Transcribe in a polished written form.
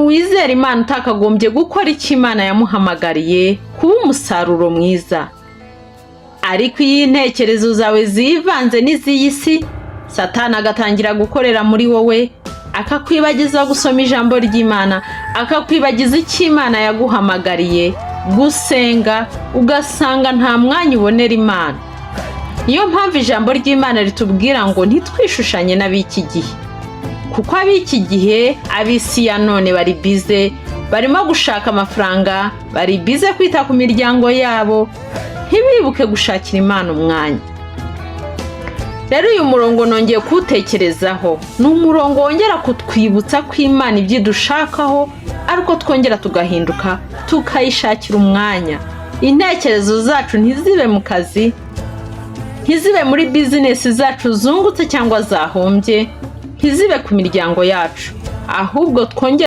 wizera Imana utakagombye gukora icyo Imana yamuhamagariye kuba umusaruro mwiza. Ariko iyo intekerezo zawe zivanze n'iz'iyi si, Satani agatangira gukorera muri wowe, akakwibagiza gusoma ijambo ry'Imana, akakwibagiza icyo Imana yaguhamagariye, gusenga, ugasanga nta mwanya ubonera Imana. Niyo mpamvu ijambo ry'Imana ritubwira ngo ntitwishushanye n'ab'iki gihe, kuko ab'iki gihe, ab'isi ya none bari bize, barimo gushaka amafaranga, bari bize kwita ku miryango yabo, ntibibuke gushakira Imana umwanya. Rero uyu murongo nongeye kuwutekerezaho, ni umurongo wongera kutwibutsa ko Imana ibyo idushakaho, ariko twongera tugahinduka, tukayishakira umwanya. Intekerezo zacu ntizibe mu kazi, ntizibe muri bizinesi zacu zungutse cyangwa zahombye, ntizibe ku miryango yacu, ahubwo twongere